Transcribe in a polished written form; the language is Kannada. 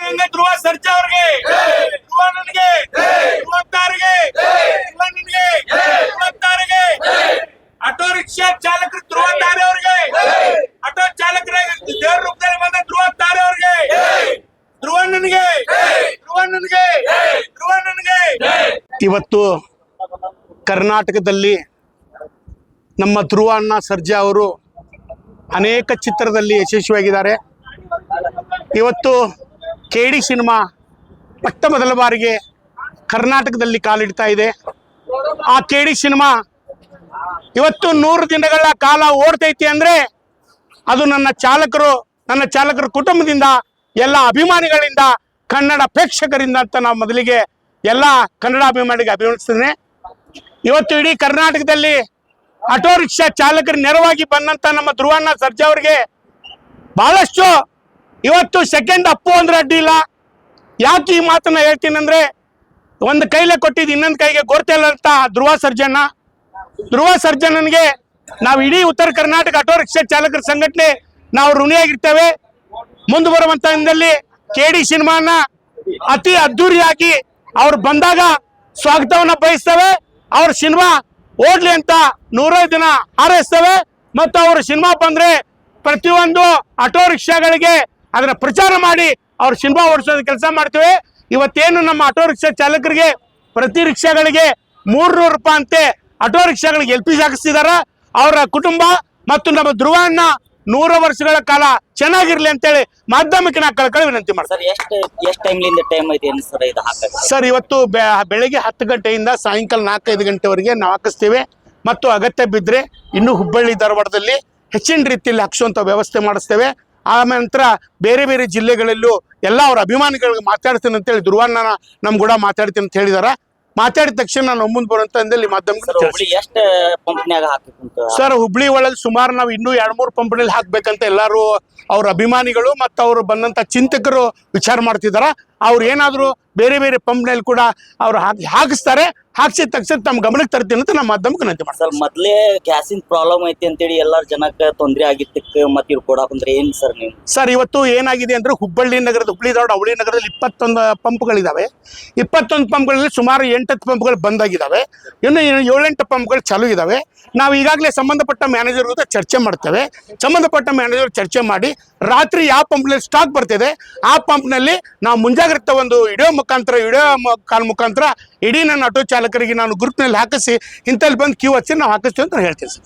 ಸಿದ್ಧಗಂಗಾ ಧ್ರುವ ಸರ್ಜಾ ಅವ್ರಿಗೆ, ಧ್ರುವ ನನಗೆ, ಧ್ರುವಂತಾರಿಗೆ, ಧ್ರುವ ನನಗೆ, ಧ್ರುವಂತಾರಿಗೆ, ಆಟೋ ರಿಕ್ಷಾ ಚಾಲಕರು ಧ್ರುವಂತಾರೆ ಅವ್ರಿಗೆ, ಆಟೋ ಚಾಲಕರ ದೇವ್ರ ರೂಪದಲ್ಲಿ ಬಂದ ಧ್ರುವಂತಾರೆ ಅವ್ರಿಗೆ, ಧ್ರುವ ನನಗೆ, ಧ್ರುವ ನನಗೆ, ಧ್ರುವ ನನಗೆ. ಇವತ್ತು ಕರ್ನಾಟಕದಲ್ಲಿ ನಮ್ಮ ಧ್ರುವ ಅಣ್ಣ ಸರ್ಜಾ ಅವರು ಅನೇಕ ಚಿತ್ರದಲ್ಲಿ ಯಶಸ್ವಿಯಾಗಿದ್ದಾರೆ. ಇವತ್ತು KD ಸಿನಿಮಾ ಮೊದಲ ಬಾರಿಗೆ ಕರ್ನಾಟಕದಲ್ಲಿ ಕಾಲಿಡ್ತಾ ಇದೆ. ಆ KD ಸಿನಿಮಾ ಇವತ್ತು 100 ದಿನಗಳ ಕಾಲ ಓಡ್ತೈತಿ ಅಂದ್ರೆ ಅದು ನನ್ನ ಚಾಲಕರ ಕುಟುಂಬದಿಂದ, ಎಲ್ಲ ಅಭಿಮಾನಿಗಳಿಂದ, ಕನ್ನಡ ಪ್ರೇಕ್ಷಕರಿಂದ ಅಂತ ನಾವು ಮೊದಲಿಗೆ ಎಲ್ಲ ಕನ್ನಡ ಅಭಿಮಾನಿಗೆ ಅಭಿನಂದಿಸ್ತೇನೆ. ಇವತ್ತು ಇಡೀ ಕರ್ನಾಟಕದಲ್ಲಿ ಆಟೋ ರಿಕ್ಷಾ ಚಾಲಕರ ನೆರವಾಗಿ ಬಂದಂತ ನಮ್ಮ ಧ್ರುವ ಅಣ್ಣ ಸರ್ಜಾ ಅವರಿಗೆ ಬಹಳಷ್ಟು ಇವತ್ತು ಸೆಕೆಂಡ್ ಅಪ್ಪು ಅಂದ್ರೆ ಅಡ್ಡಿ ಇಲ್ಲ. ಯಾಕೆ ಈ ಮಾತನ್ನ ಹೇಳ್ತೀನಿ ಅಂದ್ರೆ, ಒಂದು ಕೈಲೇ ಕೊಟ್ಟಿದ್ದು ಇನ್ನೊಂದು ಕೈಗೆ ಗೊತ್ತಿಲ್ಲ ಅಂತ ಧ್ರುವ ಸರ್ಜನನ್ಗೆ ನಾವು ಇಡೀ ಉತ್ತರ ಕರ್ನಾಟಕ ಆಟೋ ರಿಕ್ಷಾ ಚಾಲಕರ ಸಂಘಟನೆ ನಾವು ಋಣಿಯಾಗಿರ್ತೇವೆ. ಮುಂದೆ ಬರುವಂತ ದಿನದಲ್ಲಿ KD ಸಿನಿಮಾನ ಅತಿ ಅದ್ದೂರಿಯಾಗಿ ಅವ್ರು ಬಂದಾಗ ಸ್ವಾಗತವನ್ನ ಬಯಸ್ತೇವೆ. ಅವ್ರ ಸಿನಿಮಾ ಓಡ್ಲಿ ಅಂತ 100 ದಿನ ಹಾರೈಸ್ತೇವೆ. ಮತ್ತು ಅವ್ರ ಸಿನಿಮಾ ಬಂದ್ರೆ ಪ್ರತಿಯೊಂದು ಆಟೋ ರಿಕ್ಷಾಗಳಿಗೆ ಅದನ್ನ ಪ್ರಚಾರ ಮಾಡಿ ಅವ್ರ ಸಿನಿಮಾ ಓಡಿಸೋದು ಕೆಲಸ ಮಾಡ್ತೇವೆ. ಇವತ್ತೇನು ನಮ್ಮ ಆಟೋ ರಿಕ್ಷಾ ಚಾಲಕರಿಗೆ ಪ್ರತಿ ರಿಕ್ಷಾಗಳಿಗೆ 300 ರೂಪಾಯಿ ಅಂತೆ ಆಟೋ ರಿಕ್ಷಾಗಳಿಗೆ LPG ಹಾಕಿಸ್ತಿದಾರ. ಅವರ ಕುಟುಂಬ ಮತ್ತು ನಮ್ಮ ಧ್ರುವ ಅಣ್ಣ 100 ವರ್ಷಗಳ ಕಾಲ ಚೆನ್ನಾಗಿರ್ಲಿ ಅಂತೇಳಿ ಮಾಧ್ಯಮಕ್ಕೆ ನಾ ಕಳ್ಕಳಿ ವಿನಂತಿ ಮಾಡ್ತಾರೆ. ಸರ್ ಇವತ್ತು ಬೆಳಿಗ್ಗೆ 10 ಗಂಟೆಯಿಂದ ಸಾಯಂಕಾಲ 4-5 ಗಂಟೆವರೆಗೆ ನಾವು ಹಾಕಿಸ್ತೇವೆ. ಮತ್ತು ಅಗತ್ಯ ಬಿದ್ದರೆ ಇನ್ನೂ ಹುಬ್ಬಳ್ಳಿ ಧಾರವಾಡದಲ್ಲಿ ಹೆಚ್ಚಿನ ರೀತಿಯಲ್ಲಿ ಹಾಕಿಸುವಂಥ ವ್ಯವಸ್ಥೆ ಮಾಡಿಸ್ತೇವೆ. ಆ ನಂತರ ಬೇರೆ ಬೇರೆ ಜಿಲ್ಲೆಗಳಲ್ಲೂ ಎಲ್ಲ ಅವ್ರ ಅಭಿಮಾನಿಗಳಿಗೆ ಮಾತಾಡ್ತೀನಿ ಅಂತೇಳಿ ಧ್ರುವ ಅಣ್ಣ ನಮ್ ಕೂಡ ಮಾತಾಡ್ತೀನಿ ಅಂತ ಹೇಳಿದಾರ. ಮಾತಾಡಿದ ತಕ್ಷಣ ನಾನು ಮುಂದೆ ಬರುವಂತ ಮಾಧ್ಯಮ ಸರ್, ಹುಬ್ಳಿ ಒಳಗೆ ಸುಮಾರು ನಾವು ಇನ್ನೂ 2-3 ಪಂಪ್ನಲ್ಲಿ ಹಾಕ್ಬೇಕಂತ ಎಲ್ಲಾರು ಅವ್ರ ಅಭಿಮಾನಿಗಳು ಮತ್ತು ಅವ್ರು ಬಂದಂತ ಚಿಂತಕರು ವಿಚಾರ ಮಾಡ್ತಿದಾರ. ಅವ್ರು ಏನಾದ್ರು ಬೇರೆ ಬೇರೆ ಪಂಪ್ನಲ್ಲಿ ಕೂಡ ಅವ್ರು ಹಾಕಿಸ್ತಾರೆ. ಹಾಕ್ಸಿದ ತಕ್ಷಣ ತಮ್ಮ ಗಮನಕ್ಕೆ ತರ್ತೀನಿ ಅಂತ ನಮ್ಮ ಮಾಧ್ಯಮಕ್ಕೆ ವಿನಂತಿ ಮಾಡ್ತಾರೆ. ಮೊದ್ಲೇ ಗ್ಯಾಸಿನ ಪ್ರಾಬ್ಲಮ್ ಐತಿ ಅಂತೇಳಿ ಎಲ್ಲಾರ ಜನಕ್ಕೆ ತೊಂದರೆ ಆಗಿದ್ದಕ್ಕೆ ಮತ್ತೆ ಇವ್ರು ಕೊಡಾಕ್ ಅಂದ್ರೆ ಏನ್ ಸರ್ ನೀವು? ಸರ್ ಇವತ್ತು ಏನಾಗಿದೆ ಅಂದ್ರೆ ಹುಬ್ಬಳ್ಳಿ ಧಾರವಾಡ ಅವಳಿ ನಗರದಲ್ಲಿ 21 ಪಂಪ್ಗಳಿದಾವೆ. 21 ಪಂಪ್ಗಳಲ್ಲಿ ಸುಮಾರು 8 ಪಂಪ್ಗಳು ಬಂದಾಗಿದ್ದಾವೆ. ಇನ್ನು 7-8 ಪಂಪ್ಗಳು ಚಾಲೂ ಇದಾವೆ. ನಾವು ಈಗಾಗಲೇ ಸಂಬಂಧಪಟ್ಟ ಮ್ಯಾನೇಜರ್ ಜೊತೆ ಚರ್ಚೆ ಮಾಡ್ತೇವೆ. ಸಂಬಂಧಪಟ್ಟ ಮ್ಯಾನೇಜರ್ ಚರ್ಚೆ ಮಾಡಿ ರಾತ್ರಿ ಯಾವ ಪಂಪ್ನಲ್ಲಿ ಸ್ಟಾಕ್ ಬರ್ತಿದೆ ಆ ಪಂಪ್ನಲ್ಲಿ ನಾವು ಮುಂಜಾಗ್ರತೆ ಒಂದು ವಿಡಿಯೋ ಕಾಲ್ ಮುಖಾಂತರ ಇಡೀ ನನ್ನ ಆಟೋ ಚಾಲಕರಿಗೆ ನಾನು ಗ್ರೂಪ್ನಲ್ಲಿ ಹಾಕಿಸಿ ಇಂಥಲ್ಲಿ ಬಂದು ಕ್ಯೂ ಹಚ್ಚಿ ನಾವು ಹಾಕಿಸ್ತೀವಿ ಅಂತ ಹೇಳ್ತೀನಿ ಸರ್.